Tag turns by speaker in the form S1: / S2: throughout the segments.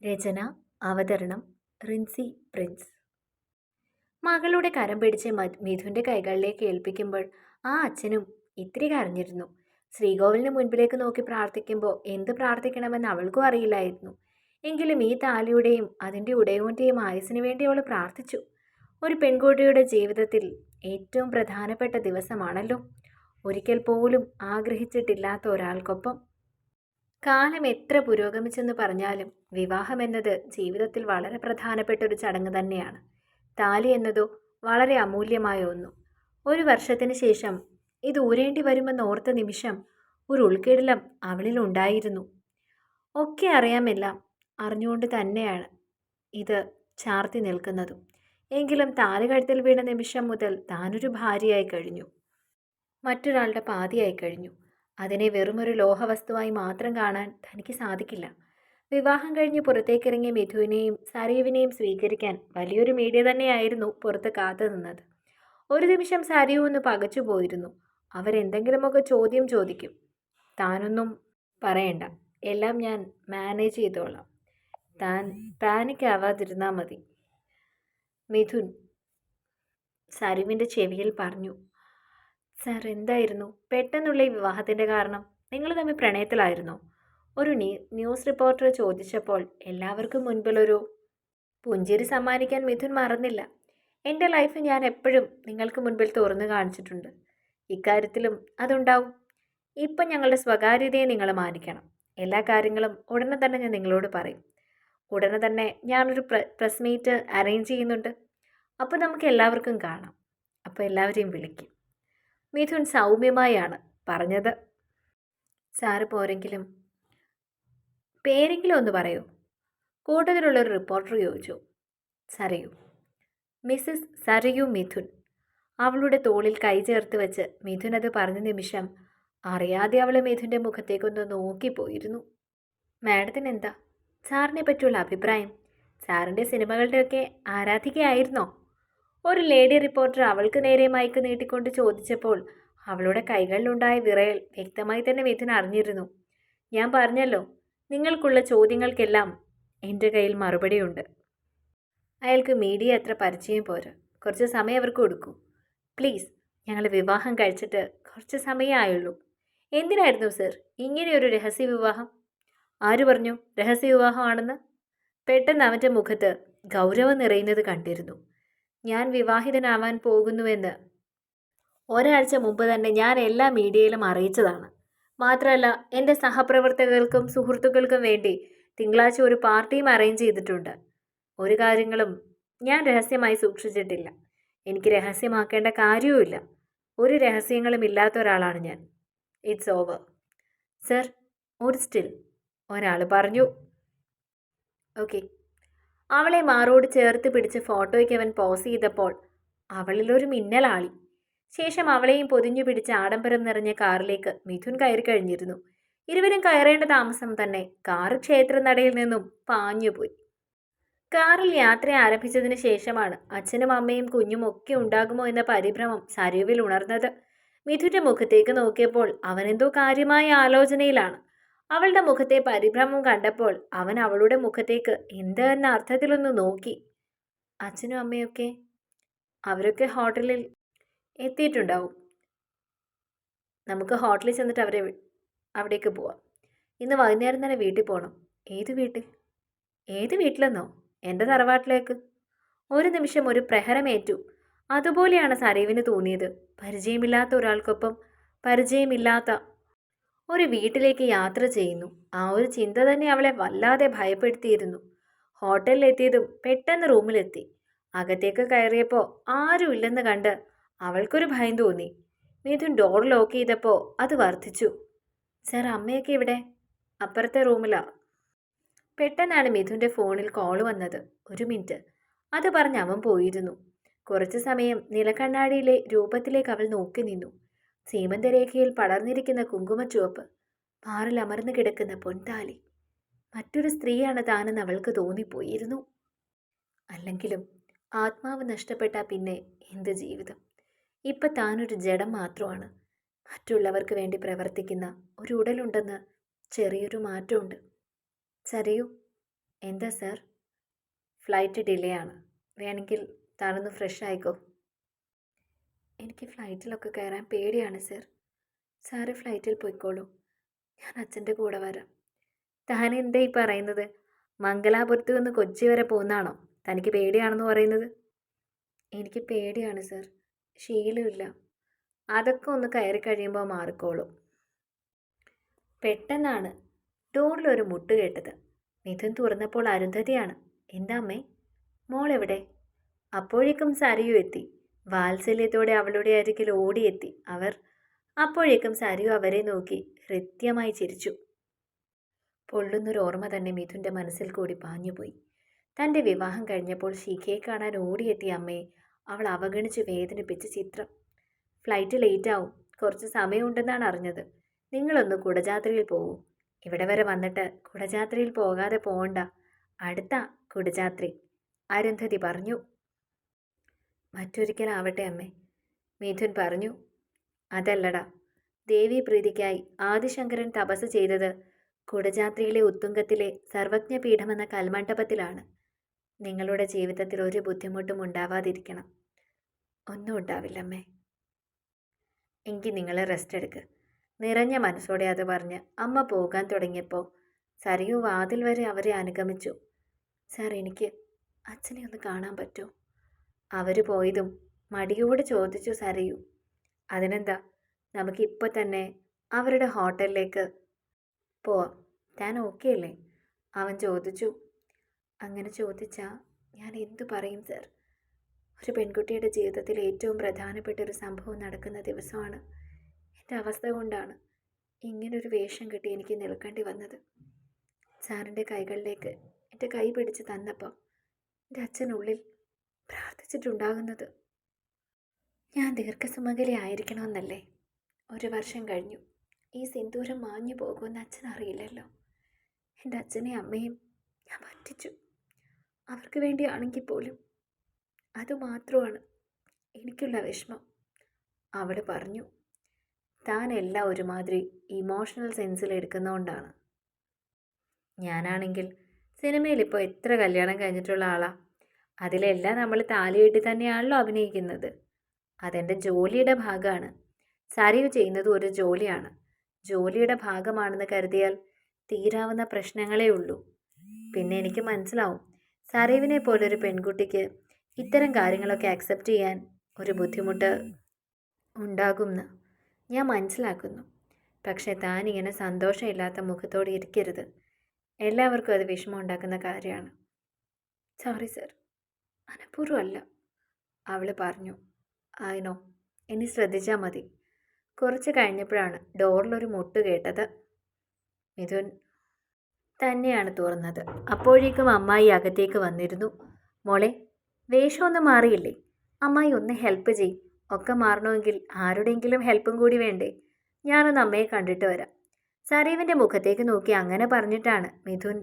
S1: രചന അവതരണം റിൻസി പ്രിൻസ്. മകളുടെ കരം പിടിച്ച് മിഥുന്റെ കൈകളിലേക്ക് ഏൽപ്പിക്കുമ്പോൾ ആ അച്ഛനും ഇത്തിരി കരഞ്ഞിരുന്നു. ശ്രീകോവിലിന് മുൻപിലേക്ക് നോക്കി പ്രാർത്ഥിക്കുമ്പോൾ എന്ത് പ്രാർത്ഥിക്കണമെന്ന് അവൾക്കും അറിയില്ലായിരുന്നു. എങ്കിലും ഈ താലിയുടെയും അതിൻ്റെ ഉടയോൻ്റെയും ആയുസ്സിനു വേണ്ടി അവൾ പ്രാർത്ഥിച്ചു. ഒരു പെൺകുട്ടിയുടെ ജീവിതത്തിൽ ഏറ്റവും പ്രധാനപ്പെട്ട ദിവസമാണല്ലോ. ഒരിക്കൽ പോലും ആഗ്രഹിച്ചിട്ടില്ലാത്ത ഒരാൾക്കൊപ്പം. കാലം എത്ര പുരോഗമിച്ചെന്ന് പറഞ്ഞാലും വിവാഹം എന്നത് ജീവിതത്തിൽ വളരെ പ്രധാനപ്പെട്ട ഒരു ചടങ്ങ് തന്നെയാണ്. താലി എന്നതോ വളരെ അമൂല്യമായ ഒന്നു. ഒരു വർഷത്തിന് ശേഷം ഇത് ഊരേണ്ടി വരുമെന്ന് ഓർത്ത നിമിഷം ഒരു ഉൾക്കിടിലം അവളിൽ ഉണ്ടായിരുന്നു. ഒക്കെ അറിയാമെല്ലാം അറിഞ്ഞുകൊണ്ട് തന്നെയാണ് ഇത് ചാർത്തി നിൽക്കുന്നതും. എങ്കിലും താലി കഴുത്തിൽ വീണ നിമിഷം മുതൽ താനൊരു ഭാര്യയായി കഴിഞ്ഞു. മറ്റൊരാളുടെ പാതിയായി കഴിഞ്ഞു. അതിനെ വെറുമൊരു ലോഹവസ്തുവായി മാത്രം കാണാൻ തനിക്ക് സാധിക്കില്ല. വിവാഹം കഴിഞ്ഞ് പുറത്തേക്കിറങ്ങിയ മിഥുവിനെയും സരീവിനെയും സ്വീകരിക്കാൻ വലിയൊരു മീഡിയ തന്നെയായിരുന്നു പുറത്ത് കാത്തു നിന്നത്. ഒരു നിമിഷം സരീവ് ഒന്ന് പകച്ചു പോയിരുന്നു. അവരെന്തെങ്കിലുമൊക്കെ ചോദ്യം ചോദിക്കും. താനൊന്നും പറയണ്ട, എല്ലാം ഞാൻ മാനേജ് ചെയ്തോളാം, താൻ പാനിക് ആവാതിരുന്നാൽ മതി, മിഥുൻ സരീവിൻ്റെ ചെവിയിൽ പറഞ്ഞു. സാർ, എന്തായിരുന്നു പെട്ടെന്നുള്ള ഈ വിവാഹത്തിൻ്റെ കാരണം? നിങ്ങൾ തമ്മിൽ പ്രണയത്തിലായിരുന്നോ? ഒരു ന്യൂസ് റിപ്പോർട്ടർ ചോദിച്ചപ്പോൾ എല്ലാവർക്കും മുൻപിലൊരു പുഞ്ചിരി സമ്മാനിക്കാൻ മിഥുൻ മറന്നില്ല. എൻ്റെ ലൈഫ് ഞാൻ എപ്പോഴും നിങ്ങൾക്ക് മുൻപിൽ തുറന്നു കാണിച്ചിട്ടുണ്ട്. ഇക്കാര്യത്തിലും അതുണ്ടാവും. ഇപ്പം ഞങ്ങളുടെ സ്വകാര്യതയെ നിങ്ങൾ മാനിക്കണം. എല്ലാ കാര്യങ്ങളും ഉടനെ തന്നെ ഞാൻ നിങ്ങളോട് പറയും. ഉടനെ തന്നെ ഞാനൊരു പ്രസ് മീറ്റ് അറേഞ്ച് ചെയ്യുന്നുണ്ട്. അപ്പോൾ നമുക്ക് എല്ലാവർക്കും കാണാം. അപ്പോൾ എല്ലാവരെയും വിളിക്കും. മിഥുൻ സൗമ്യമായാണ് പറഞ്ഞത്. സാറ് പോരെങ്കിലും പേരെങ്കിലും ഒന്ന് പറയൂ, കൂട്ടത്തിലുള്ളൊരു റിപ്പോർട്ടർ ചോദിച്ചു. സരയു, മിസ്സിസ് സരയു മിഥുൻ. അവളുടെ തോളിൽ കൈ ചേർത്ത് വെച്ച് മിഥുൻ അത് പറഞ്ഞ നിമിഷം അറിയാതെ അവൾ മിഥുൻ്റെ മുഖത്തേക്കൊന്ന് നോക്കിപ്പോയിരുന്നു. മാഡത്തിന് എന്താ സാറിനെ പറ്റിയുള്ള അഭിപ്രായം? സാറിൻ്റെ സിനിമകളുടെയൊക്കെ ആരാധികയായിരുന്നോ? ഒരു ലേഡി റിപ്പോർട്ടർ അവൾക്ക് നേരെ മൈക്ക് നീട്ടിക്കൊണ്ട് ചോദിച്ചപ്പോൾ അവളുടെ കൈകളിലുണ്ടായ വിറയൽ വ്യക്തമായി തന്നെ മിഥുൻ അറിഞ്ഞിരുന്നു. ഞാൻ പറഞ്ഞല്ലോ, നിങ്ങൾക്കുള്ള ചോദ്യങ്ങൾക്കെല്ലാം എൻ്റെ കയ്യിൽ മറുപടിയുണ്ട്. അയാൾക്ക് മീഡിയ അത്ര പരിചയം പോരാ. കുറച്ച് സമയം അവർക്ക് കൊടുക്കൂ പ്ലീസ്. ഞങ്ങൾ വിവാഹം കഴിച്ചിട്ട് കുറച്ച് സമയമായുള്ളൂ. എന്തിനായിരുന്നു സർ ഇങ്ങനെയൊരു രഹസ്യ വിവാഹം? ആര് പറഞ്ഞു രഹസ്യ വിവാഹമാണെന്ന്? പെട്ടെന്ന് അവൻ്റെ മുഖത്ത് ഗൗരവം നിറയുന്നത് കണ്ടിരുന്നു. ഞാൻ വിവാഹിതനാവാൻ പോകുന്നുവെന്ന് ഒരാഴ്ച മുമ്പ് തന്നെ ഞാൻ എല്ലാ മീഡിയയിലും അറിയിച്ചതാണ്. മാത്രമല്ല, എൻ്റെ സഹപ്രവർത്തകർക്കും സുഹൃത്തുക്കൾക്കും വേണ്ടി തിങ്കളാഴ്ച ഒരു പാർട്ടിയും അറേഞ്ച് ചെയ്തിട്ടുണ്ട്. ഒരു കാര്യങ്ങളും ഞാൻ രഹസ്യമായി സൂക്ഷിച്ചിട്ടില്ല. എനിക്ക് രഹസ്യമാക്കേണ്ട കാര്യവുമില്ല. ഒരു രഹസ്യങ്ങളും ഇല്ലാത്ത ഒരാളാണ് ഞാൻ. It's over. സർ, ഒരു സ്റ്റിൽ, ഒരാൾ പറഞ്ഞു. ഓക്കെ. അവളെ മാറോട് ചേർത്ത് പിടിച്ച് ഫോട്ടോയ്ക്ക് അവൻ പോസ് ചെയ്തപ്പോൾ അവളിലൊരു മിന്നലാളി. ശേഷം അവളെയും പൊതിഞ്ഞു പിടിച്ച് ആഡംബരം നിറഞ്ഞ കാറിലേക്ക് മിഥുൻ കയറി കഴിഞ്ഞിരുന്നു. ഇരുവരും കയറേണ്ട താമസം തന്നെ കാറ് ക്ഷേത്രനടയിൽ നിന്നും പാഞ്ഞുപോയി. കാറിൽ യാത്ര ആരംഭിച്ചതിന് ശേഷമാണ് അച്ഛനും അമ്മയും കുഞ്ഞും ഒക്കെ ഉണ്ടാകുമോ എന്ന പരിഭ്രമം സരയുവിൽ ഉണർന്നത്. മിഥുന്റെ മുഖത്തേക്ക് നോക്കിയപ്പോൾ അവനെന്തോ കാര്യമായ ആലോചനയിലാണ്. അവളുടെ മുഖത്തെ പരിഭ്രമം കണ്ടപ്പോൾ അവൻ അവളുടെ മുഖത്തേക്ക് എന്ത് എന്ന അർത്ഥത്തിലൊന്ന് നോക്കി. അച്ഛനും അമ്മയൊക്കെ അവരൊക്കെ ഹോട്ടലിൽ എത്തിയിട്ടുണ്ടാവും. നമുക്ക് ഹോട്ടലിൽ ചെന്നിട്ട് അവിടേക്ക് പോവാം. ഇന്ന് വൈകുന്നേരം തന്നെ വീട്ടിൽ പോകണം. ഏത് വീട്ടിൽ? ഏത് വീട്ടിലെന്നോ? എൻ്റെ തറവാട്ടിലേക്ക്. ഒരു നിമിഷം ഒരു പ്രഹരമേറ്റു. അതുപോലെയാണ് സരീവിന് തോന്നിയത്. പരിചയമില്ലാത്ത ഒരാൾക്കൊപ്പം പരിചയമില്ലാത്ത ഒരു വീട്ടിലേക്ക് യാത്ര ചെയ്യുന്നു. ആ ഒരു ചിന്ത തന്നെ അവളെ വല്ലാതെ ഭയപ്പെടുത്തിയിരുന്നു. ഹോട്ടലിലെത്തിയതും പെട്ടെന്ന് റൂമിലെത്തി. അകത്തേക്ക് കയറിയപ്പോൾ ആരുമില്ലെന്ന് കണ്ട് അവൾക്കൊരു ഭയം തോന്നി. മിഥുൻ ഡോർ ലോക്ക് ചെയ്തപ്പോൾ അത് വർദ്ധിച്ചു. സാർ, അമ്മയൊക്കെ ഇവിടെ? അപ്പുറത്തെ റൂമിലാ. പെട്ടെന്നാണ് മിഥുൻ്റെ ഫോണിൽ കോൾ വന്നത്. ഒരു മിനിറ്റ്, അത് പറഞ്ഞ് അവൻ പോയിരുന്നു. കുറച്ചു സമയം നിലക്കണ്ണാടിയിലെ രൂപത്തിലേക്ക് അവൾ നോക്കി നിന്നു. സീമന്തരേഖയിൽ പടർന്നിരിക്കുന്ന കുങ്കുമച്ചുവപ്പ്, പാറിൽ അമർന്നു കിടക്കുന്ന പൊൻതാലി. മറ്റൊരു സ്ത്രീയാണ് താനെന്ന് അവൾക്ക് തോന്നിപ്പോയിരുന്നു. അല്ലെങ്കിലും ആത്മാവ് നഷ്ടപ്പെട്ട പിന്നെ എന്ത് ജീവിതം? ഇപ്പം താനൊരു ജഡം മാത്രമാണ്. മറ്റുള്ളവർക്ക് വേണ്ടി പ്രവർത്തിക്കുന്ന ഒരു ഉടലുണ്ടെന്ന് ചെറിയൊരു മാറ്റമുണ്ട്. സരയു, എന്താ സർ? ഫ്ലൈറ്റ് ഡിലേ ആണ്. വേണമെങ്കിൽ താനൊന്ന് ഫ്രഷ് ആയിക്കോ. എനിക്ക് ഫ്ലൈറ്റിലൊക്കെ കയറാൻ പേടിയാണ് സർ. സാറ് ഫ്ലൈറ്റിൽ പോയിക്കോളൂ, ഞാൻ അച്ഛൻ്റെ കൂടെ വരാം. താൻ എന്താ ഈ പറയുന്നത്? മംഗലാപുരത്ത് നിന്ന് കൊച്ചി വരെ പോകുന്നതാണോ തനിക്ക് പേടിയാണെന്ന് പറയുന്നത്? എനിക്ക് പേടിയാണ് സർ, ശീലമില്ല. അതൊക്കെ ഒന്ന് കയറി കഴിയുമ്പോൾ മാറിക്കോളും. പെട്ടെന്നാണ് ഡോറിലൊരു മുട്ട് കേട്ടത്. മിഥുൻ തുറന്നപ്പോൾ അരുന്ധതിയാണ്. എന്താ അമ്മേ? മോളെവിടെ? അപ്പോഴേക്കും സരയു എത്തി. വാത്സല്യത്തോടെ അവളുടെ അരികിൽ ഓടിയെത്തി അവർ. അപ്പോഴേക്കും സരയു അവരെ നോക്കി ഹൃദ്യമായി ചിരിച്ചു. പൊള്ളുന്നൊരു ഓർമ്മ തന്നെ മിഥുൻ്റെ മനസ്സിൽ കൂടി പാഞ്ഞുപോയി. തൻ്റെ വിവാഹം കഴിഞ്ഞപ്പോൾ ശിഖയെ കാണാൻ ഓടിയെത്തിയ അമ്മയെ അവൾ അവഗണിച്ച് വേദനിപ്പിച്ച ചിത്രം. ഫ്ലൈറ്റ് ലേറ്റാവും, കുറച്ച് സമയമുണ്ടെന്നാണ് അറിഞ്ഞത്. നിങ്ങളൊന്ന് കുടജാത്രയിൽ പോകൂ. ഇവിടെ വരെ വന്നിട്ട് കുടജാത്രയിൽ പോകാതെ പോകണ്ട. അടുത്ത കുടജാത്രി, അരുന്ധതി പറഞ്ഞു. മറ്റൊരിക്കലാവട്ടെ അമ്മേ, മിഥുൻ പറഞ്ഞു. അതല്ലടാ, ദേവീ പ്രീതിക്കായി ആദിശങ്കരൻ തപസ് ചെയ്തത് കുടജാത്രിയിലെ ഉത്തുംഗത്തിലെ സർവജ്ഞപീഠമെന്ന കൽമണ്ഡപത്തിലാണ്. നിങ്ങളുടെ ജീവിതത്തിൽ ഒരു ബുദ്ധിമുട്ടും ഉണ്ടാവാതിരിക്കണം. ഒന്നും ഉണ്ടാവില്ലമ്മേ. എങ്കിൽ നിങ്ങൾ റെസ്റ്റ് എടുക്ക്. നിറഞ്ഞ മനസ്സോടെ അത് പറഞ്ഞ് അമ്മ പോകാൻ തുടങ്ങിയപ്പോൾ സരയു വാതിൽ വരെ അവരെ അനുഗമിച്ചു. സാർ, എനിക്ക് അച്ഛനെ ഒന്ന് കാണാൻ പറ്റുമോ? അവർ പോയതും മടിയോട് ചോദിച്ചു സരയു. അതിനെന്താ, നമുക്കിപ്പോൾ തന്നെ അവരുടെ ഹോട്ടലിലേക്ക് പോവാം. താൻ ഓക്കെ അല്ലേ? അവൻ ചോദിച്ചു. അങ്ങനെ ചോദിച്ചാൽ ഞാൻ എന്തു പറയും സർ? ഒരു പെൺകുട്ടിയുടെ ജീവിതത്തിൽ ഏറ്റവും പ്രധാനപ്പെട്ട ഒരു സംഭവം നടക്കുന്ന ദിവസമാണ്. എൻ്റെ അവസ്ഥ കൊണ്ടാണ് ഇങ്ങനൊരു വേഷം കെട്ടി എനിക്ക് നിൽക്കേണ്ടി വന്നത്. സാറിൻ്റെ കൈകളിലേക്ക് എൻ്റെ കൈ പിടിച്ച് തന്നപ്പോൾ എൻ്റെ അച്ഛനുള്ളിൽ പ്രാർത്ഥിച്ചിട്ടുണ്ടാകുന്നത് ഞാൻ ദീർഘസുമംഗലി ആയിരിക്കണമെന്നല്ലേ. 1 വർഷം കഴിഞ്ഞു. ഈ സിന്ദൂരം മാഞ്ഞു പോകുമെന്ന് അച്ഛൻ അറിയില്ലല്ലോ. എൻ്റെ അച്ഛനെയും അമ്മയും ഞാൻ പറ്റിച്ചു. അവർക്ക് വേണ്ടിയാണെങ്കിൽ പോലും. അതുമാത്രമാണ് എനിക്കുള്ള വിഷമം. അവൾ പറഞ്ഞു. താൻ എല്ലാം ഒരുമാതിരി ഇമോഷണൽ സെൻസിൽ എടുക്കുന്നതുകൊണ്ടാണ്. ഞാനാണെങ്കിൽ സിനിമയിലിപ്പോൾ എത്ര കല്യാണം കഴിഞ്ഞിട്ടുള്ള ആളാണ്. അതിലെല്ലാം നമ്മൾ താലികെട്ടി തന്നെയാണല്ലോ അഭിനയിക്കുന്നത്. അതെൻ്റെ ജോലിയുടെ ഭാഗമാണ്. സരയു ചെയ്യുന്നത് ഒരു ജോലിയാണ്. ജോലിയുടെ ഭാഗമാണെന്ന് കരുതിയാൽ തീരാവുന്ന പ്രശ്നങ്ങളേ ഉള്ളൂ. പിന്നെ എനിക്ക് മനസ്സിലാവും സരയുവിനെ പോലൊരു പെൺകുട്ടിക്ക് ഇത്തരം കാര്യങ്ങളൊക്കെ അക്സെപ്റ്റ് ചെയ്യാൻ ഒരു ബുദ്ധിമുട്ട് ഉണ്ടാകുമെന്ന് ഞാൻ മനസ്സിലാക്കുന്നു. പക്ഷേ താൻ ഇങ്ങനെ സന്തോഷമില്ലാത്ത മുഖത്തോടെ ഇരിക്കരുത്. എല്ലാവർക്കും അത് വിഷമം ഉണ്ടാക്കുന്ന കാര്യമാണ്. സോറി സർ, മനഃപൂർവ്വമല്ല, അവൾ പറഞ്ഞു. ആയിനോ, ഇനി ശ്രദ്ധിച്ചാൽ മതി. കുറച്ച് കഴിഞ്ഞപ്പോഴാണ് ഡോറിലൊരു മുട്ട് കേട്ടത്. മിഥുൻ തന്നെയാണ് തുറന്നത്. അപ്പോഴേക്കും അമ്മായി അകത്തേക്ക് വന്നിരുന്നു. മോളെ, വേഷമൊന്നും മാറിയില്ലേ? അമ്മായി ഒന്ന് ഹെൽപ്പ് ചെയ്യും. ഒക്കെ മാറണമെങ്കിൽ ആരുടെയെങ്കിലും ഹെൽപ്പും കൂടി വേണ്ടേ? ഞാനൊന്ന് അമ്മയെ കണ്ടിട്ട് വരാം. സരീവിൻ്റെ മുഖത്തേക്ക് നോക്കി അങ്ങനെ പറഞ്ഞിട്ടാണ് മിഥുൻ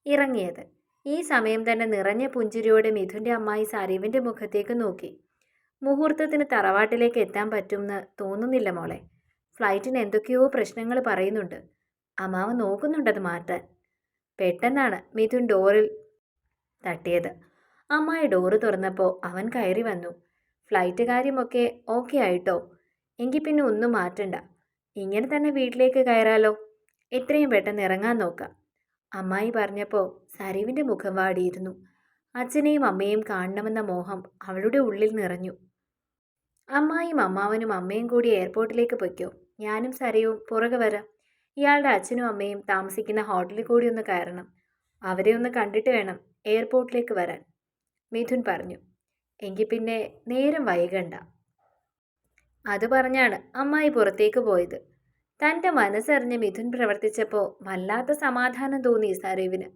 S1: ഇറങ്ങിയത്. ഈ സമയം തന്നെ നിറഞ്ഞ പുഞ്ചിരിയോടെ മിഥുൻ്റെ അമ്മായി സരീവിൻ്റെ മുഖത്തേക്ക് നോക്കി. മുഹൂർത്തത്തിന് തറവാട്ടിലേക്ക് എത്താൻ പറ്റുമെന്ന് തോന്നുന്നില്ല മോളെ. ഫ്ലൈറ്റിന് എന്തൊക്കെയോ പ്രശ്നങ്ങൾ പറയുന്നുണ്ട്. അമ്മാവ് നോക്കുന്നുണ്ടത് മാറ്റാൻ. പെട്ടെന്നാണ് മിഥുൻ ഡോറിൽ തട്ടിയത്. അമ്മായി ഡോറ് തുറന്നപ്പോൾ അവൻ കയറി വന്നു. ഫ്ലൈറ്റ് കാര്യമൊക്കെ ഓക്കെ ആയിട്ടോ? എങ്കിൽ പിന്നെ ഒന്നും മാറ്റണ്ട. ഇങ്ങനെ തന്നെ വീട്ടിലേക്ക് കയറാലോ. എത്രയും പെട്ടെന്ന് ഇറങ്ങാൻ നോക്കാം. അമ്മായി പറഞ്ഞപ്പോൾ സരീവിൻ്റെ മുഖം വാടിയിരുന്നു. അച്ഛനെയും അമ്മയും കാണണമെന്ന മോഹം അവളുടെ ഉള്ളിൽ നിറഞ്ഞു. അമ്മായും അമ്മാവനും അമ്മയും കൂടി എയർപോർട്ടിലേക്ക് പൊയ്ക്കോ. ഞാനും സരയും പുറകെ വരാം. ഇയാളുടെ അച്ഛനും അമ്മയും താമസിക്കുന്ന ഹോട്ടലിൽ കൂടി ഒന്ന് കയറണം. അവരെ ഒന്ന് കണ്ടിട്ട് വേണം എയർപോർട്ടിലേക്ക് വരാൻ, മിഥുൻ പറഞ്ഞു. എങ്കിൽ പിന്നെ നേരം വൈകണ്ട. അത് പറഞ്ഞാണ് അമ്മായി പുറത്തേക്ക് പോയത്. തൻ്റെ മനസ്സറിഞ്ഞ് മിഥുൻ പ്രവർത്തിച്ചപ്പോൾ വല്ലാത്ത സമാധാനം തോന്നി സരയുവിന്.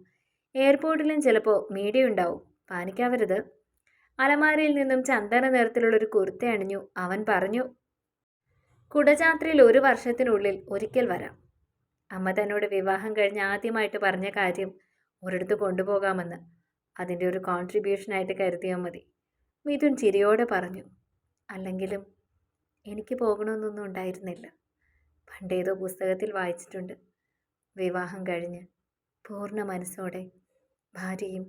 S1: എയർപോർട്ടിലും ചിലപ്പോൾ മീഡിയ ഉണ്ടാവും, പാനിക്കാവരുത്. അലമാരയിൽ നിന്നും ചന്ദന നിറത്തിലുള്ളൊരു കുർത്ത അണിഞ്ഞു അവൻ പറഞ്ഞു. കുടജാത്രയിൽ 1 വർഷത്തിനുള്ളിൽ ഒരിക്കൽ വരാം. അമ്മ തന്നോട് വിവാഹം കഴിഞ്ഞ് ആദ്യമായിട്ട് പറഞ്ഞ കാര്യം ഒരിടത്ത് കൊണ്ടുപോകാമെന്ന്. അതിൻ്റെ ഒരു കോൺട്രിബ്യൂഷനായിട്ട് കരുതിയാൽ മതി, മിഥുൻ ചിരിയോടെ പറഞ്ഞു. അല്ലെങ്കിലും എനിക്ക് പോകണമെന്നൊന്നും ഉണ്ടായിരുന്നില്ല. പണ്ടേതോ പുസ്തകത്തിൽ വായിച്ചിട്ടുണ്ട്, വിവാഹം കഴിഞ്ഞ് പൂർണ്ണ മനസ്സോടെ ഭാര്യയും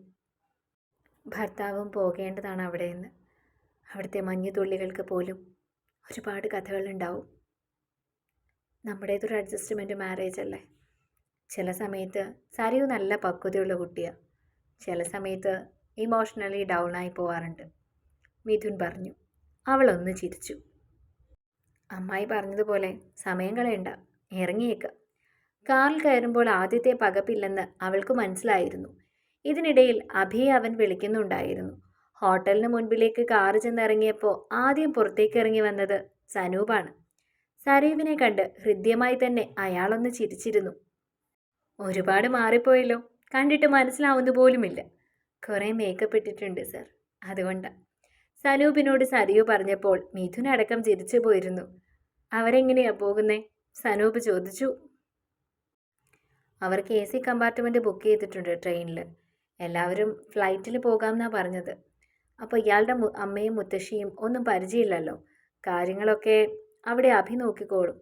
S1: ഭർത്താവും പോകേണ്ടതാണ് അവിടെയെന്ന്. അവിടുത്തെ മഞ്ഞുതുള്ളികൾക്ക് പോലും ഒരുപാട് കഥകളുണ്ടാവും. നമ്മുടേതൊരു അഡ്ജസ്റ്റ്മെൻറ്റ് മാരേജ് അല്ലേ. ചില സമയത്ത് സരയു നല്ല പക്വതയുള്ള കുട്ടിയാണ്, ചില സമയത്ത് ഇമോഷണലി ഡൗൺ ആയി പോവാറുണ്ട്, മിഥുൻ പറഞ്ഞു. അവളൊന്ന് ചിരിച്ചു. അമ്മായി പറഞ്ഞതുപോലെ സമയം കളയണ്ട, ഇറങ്ങിയേക്കാം. കാറിൽ കയറുമ്പോൾ ആദ്യത്തെ പകപ്പില്ലെന്ന് അവൾക്ക് മനസ്സിലായിരുന്നു. ഇതിനിടയിൽ അഭിയെ അവൻ വിളിക്കുന്നുണ്ടായിരുന്നു. ഹോട്ടലിന് മുൻപിലേക്ക് കാറ് ചെന്നിറങ്ങിയപ്പോൾ ആദ്യം പുറത്തേക്ക് ഇറങ്ങി വന്നത് സനൂപാണ്. സരയുവിനെ കണ്ട് ഹൃദ്യമായി തന്നെ അയാളൊന്ന് ചിരിച്ചിരുന്നു. ഒരുപാട് മാറിപ്പോയല്ലോ, കണ്ടിട്ട് മനസ്സിലാവുന്ന പോലുമില്ല. കുറേ മേക്കപ്പ് ഇട്ടിട്ടുണ്ട് സർ, അതുകൊണ്ടാണ്. സനൂപിനോട് സരയു പറഞ്ഞപ്പോൾ മിഥുൻ അടക്കം ചിരിച്ചു പോയിരുന്നു. അവരെങ്ങനെയാ പോകുന്നേ? സനൂപ് ചോദിച്ചു. അവർക്ക് AC കമ്പാർട്ട്മെൻറ്റ് ബുക്ക് ചെയ്തിട്ടുണ്ട് ട്രെയിനിൽ. എല്ലാവരും ഫ്ലൈറ്റിൽ പോകാമെന്നാണ് പറഞ്ഞത്. അപ്പോൾ ഇയാളുടെ അമ്മയും മുത്തശ്ശിയും ഒന്നും പരിചയമില്ലല്ലോ. കാര്യങ്ങളൊക്കെ അവിടെ അഭി നോക്കിക്കോളും.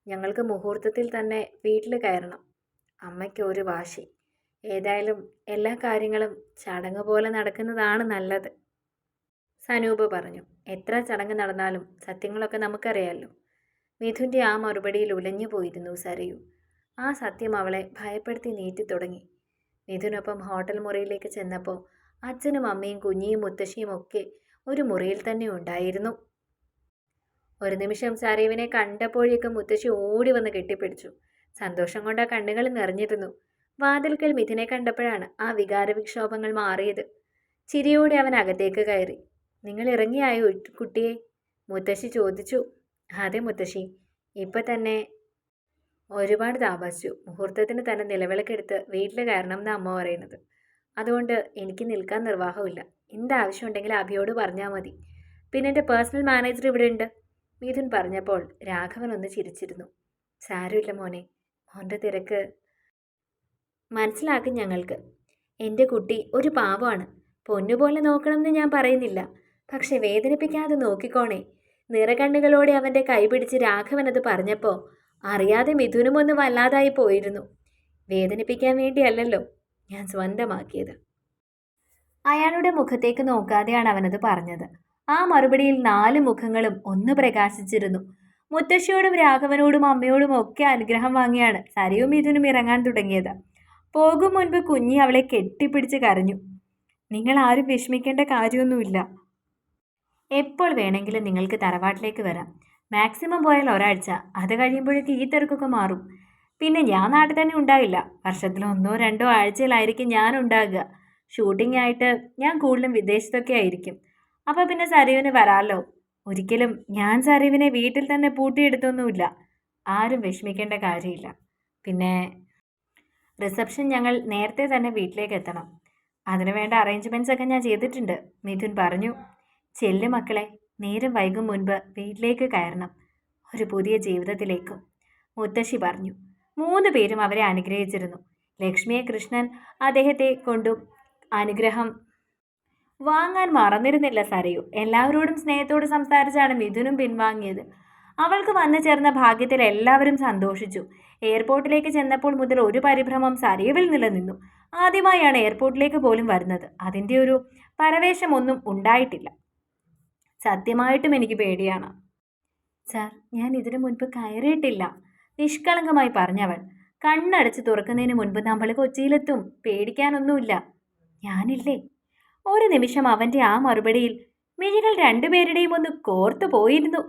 S1: ഞങ്ങൾക്ക് മുഹൂർത്തത്തിൽ തന്നെ വീട്ടിൽ കയറണം. അമ്മയ്ക്ക് ഒരു വാശി. ഏതായാലും എല്ലാ കാര്യങ്ങളും ചടങ്ങ് പോലെ നടക്കുന്നതാണ് നല്ലത്, സനൂപ് പറഞ്ഞു. എത്ര ചടങ്ങ് നടന്നാലും സത്യങ്ങളൊക്കെ നമുക്കറിയാമല്ലോ. മിഥുൻ്റെ ആ മറുപടിയിൽ ഉലഞ്ഞു പോയിരുന്നു സരയു. ആ സത്യം അവളെ ഭയപ്പെടുത്തി നീറ്റി തുടങ്ങി. മിഥുനൊപ്പം ഹോട്ടൽ മുറിയിലേക്ക് ചെന്നപ്പോൾ അച്ഛനും അമ്മയും കുഞ്ഞിയും മുത്തശ്ശിയും ഒക്കെ ഒരു മുറിയിൽ തന്നെ ഉണ്ടായിരുന്നു. ഒരു നിമിഷം സരയുവിനെ കണ്ടപ്പോഴേക്കും മുത്തശ്ശി ഓടി വന്ന് കെട്ടിപ്പിടിച്ചു. സന്തോഷം കൊണ്ട് ആ കണ്ണുകൾ നിറഞ്ഞിരുന്നു. വാതിൽക്കൽ മിഥുനെ കണ്ടപ്പോഴാണ് ആ വികാരവിക്ഷോഭങ്ങൾ മാറിയത്. ചിരിയോടെ അവൻ അകത്തേക്ക് കയറി. നിങ്ങൾ ഇറങ്ങിയായോ കുട്ടിയെ? മുത്തശ്ശി ചോദിച്ചു. അതെ മുത്തശ്ശി, ഇപ്പം തന്നെ ഒരുപാട് താമസിച്ചു. മുഹൂർത്തത്തിന് തന്നെ നിലവിളക്കെടുത്ത് വീട്ടിൽ കയറണം എന്നാണ് അമ്മ പറയുന്നത്. അതുകൊണ്ട് എനിക്ക് നിൽക്കാൻ നിർവാഹമില്ല. എന്താവശ്യം ഉണ്ടെങ്കിൽ അഭിയോട് പറഞ്ഞാൽ മതി. പിന്നെ എൻ്റെ പേഴ്സണൽ മാനേജർ ഇവിടെ ഉണ്ട്, മിഥുൻ പറഞ്ഞപ്പോൾ രാഘവൻ ഒന്ന് ചിരിച്ചിരുന്നു. സാരമില്ല മോനെ, മോൻ്റെ തിരക്ക് മനസ്സിലാക്കും ഞങ്ങൾക്ക്. എൻ്റെ കുട്ടി ഒരു പാവമാണ്. പൊന്നുപോലെ നോക്കണമെന്ന് ഞാൻ പറയുന്നില്ല, പക്ഷെ വേദനിപ്പിക്കാതെ നോക്കിക്കോണേ. നിറകണ്ണുകളോടെ അവൻ്റെ കൈ പിടിച്ച് രാഘവൻ അത് പറഞ്ഞപ്പോൾ അറിയാതെ മിഥുനും ഒന്ന് വല്ലാതായി പോയിരുന്നു. വേദനിപ്പിക്കാൻ വേണ്ടിയല്ലല്ലോ ഞാൻ സ്വന്തമാക്കിയത്. അയാളുടെ മുഖത്തേക്ക് നോക്കാതെയാണ് അവനത് പറഞ്ഞത്. ആ മറുപടിയിൽ 4 മുഖങ്ങളും ഒന്ന് പ്രകാശിച്ചിരുന്നു. മുത്തശ്ശിയോടും രാഘവനോടും അമ്മയോടും ഒക്കെ അനുഗ്രഹം വാങ്ങിയാണ് സരയും മിഥുനും ഇറങ്ങാൻ തുടങ്ങിയത്. പോകും മുൻപ് കുഞ്ഞി അവളെ കെട്ടിപ്പിടിച്ച് കരഞ്ഞു. നിങ്ങൾ ആരും വിഷമിക്കേണ്ട കാര്യമൊന്നുമില്ല. എപ്പോൾ വേണമെങ്കിലും നിങ്ങൾക്ക് തറവാട്ടിലേക്ക് വരാം. മാക്സിമം പോയാൽ ഒരാഴ്ച, അത് കഴിയുമ്പോഴേക്ക് ഈ തിരക്കൊക്കെ മാറും. പിന്നെ ഞാൻ നാട്ടിൽ തന്നെ ഉണ്ടാവില്ല. വർഷത്തിൽ 1-2 ആഴ്ചയിലായിരിക്കും ഞാൻ ഉണ്ടാകുക. ഷൂട്ടിംഗ് ആയിട്ട് ഞാൻ കൂടുതലും വിദേശത്തൊക്കെ ആയിരിക്കും. അപ്പോൾ പിന്നെ സരയുവിന് വരാമല്ലോ. ഒരിക്കലും ഞാൻ സരയുവിനെ വീട്ടിൽ തന്നെ പൂട്ടിയെടുത്തൊന്നുമില്ല. ആരും വിഷമിക്കേണ്ട കാര്യമില്ല. പിന്നെ റിസപ്ഷൻ ഞങ്ങൾ നേരത്തെ തന്നെ വീട്ടിലേക്ക് എത്തണം. അതിനു വേണ്ട അറേഞ്ച്മെൻറ്റ്സ് ഒക്കെ ഞാൻ ചെയ്തിട്ടുണ്ട്, മിഥുൻ പറഞ്ഞു. ചെല്ലു മക്കളെ, നേരം വൈകും മുൻപ് വീട്ടിലേക്ക് കയറണം, ഒരു പുതിയ ജീവിതത്തിലേക്കും, മുത്തശ്ശി പറഞ്ഞു. 3 പേരും അവരെ അനുഗ്രഹിച്ചിരുന്നു. ലക്ഷ്മിയെ കൃഷ്ണൻ അദ്ദേഹത്തെ കൊണ്ടും അനുഗ്രഹം വാങ്ങാൻ മറന്നിരുന്നില്ല സരയു. എല്ലാവരോടും സ്നേഹത്തോട് സംസാരിച്ചാണ് മിഥുനും പിൻവാങ്ങിയത്. അവൾക്ക് വന്നു ചേർന്ന ഭാഗ്യത്തിൽ എല്ലാവരും സന്തോഷിച്ചു. എയർപോർട്ടിലേക്ക് ചെന്നപ്പോൾ മുതൽ ഒരു പരിഭ്രമം സരയുവിൽ നിലനിന്നു. ആദ്യമായാണ് എയർപോർട്ടിലേക്ക് പോലും വരുന്നത്. അതിൻ്റെ ഒരു പരവേശമൊന്നും ഉണ്ടായിട്ടില്ല. സത്യമായിട്ടും എനിക്ക് പേടിയാണ് സാർ, ഞാൻ ഇതിനു മുൻപ് കയറിയിട്ടില്ല, നിഷ്കളങ്കമായി പറഞ്ഞവൾ. കണ്ണടച്ച് തുറക്കുന്നതിന് മുൻപ് നമ്മൾ കൊച്ചിയിലെത്തും, പേടിക്കാനൊന്നുമില്ല. ഞാനില്ലേ? ഒരു നിമിഷം അവൻ്റെ ആ മറുപടിയിൽ മിഴികൾ 2 പേരുടെയും ഒന്ന് കോർത്തു പോയിരുന്നു.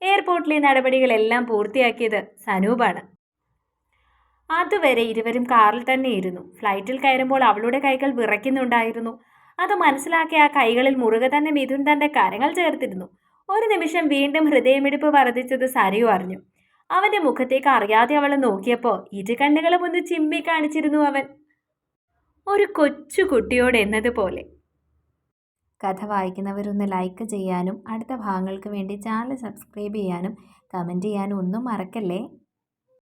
S1: എയർപോർട്ടിലെ നടപടികളെല്ലാം പൂർത്തിയാക്കിയത് സനൂപാണ്. അതുവരെ ഇരുവരും കാറിൽ തന്നെ ഇരുന്നു. ഫ്ലൈറ്റിൽ കയറുമ്പോൾ അവളുടെ കൈകൾ വിറയ്ക്കുന്നുണ്ടായിരുന്നു. അത് മനസ്സിലാക്കി ആ കൈകളിൽ മുറുകെ തന്നെ മിഥുൻ തൻ്റെ കരങ്ങൾ ചേർത്തിരുന്നു. ഒരു നിമിഷം വീണ്ടും ഹൃദയമിടിപ്പ് വർദ്ധിച്ചത് സരയു അറിഞ്ഞു. അവൻ്റെ മുഖത്തേക്ക് അറിയാതെ അവളെ നോക്കിയപ്പോൾ 2 കണ്ണുകളും ഒന്ന് ചിമ്മി കാണിച്ചിരുന്നു അവൻ, ഒരു കൊച്ചു കുട്ടിയോട് എന്നതുപോലെ. കഥ വായിക്കുന്നവരൊന്ന് ലൈക്ക് ചെയ്യാനും അടുത്ത ഭാഗങ്ങൾക്ക് വേണ്ടി ചാനൽ സബ്സ്ക്രൈബ് ചെയ്യാനും കമൻറ്റ് ചെയ്യാനും ഒന്നും മറക്കല്ലേ.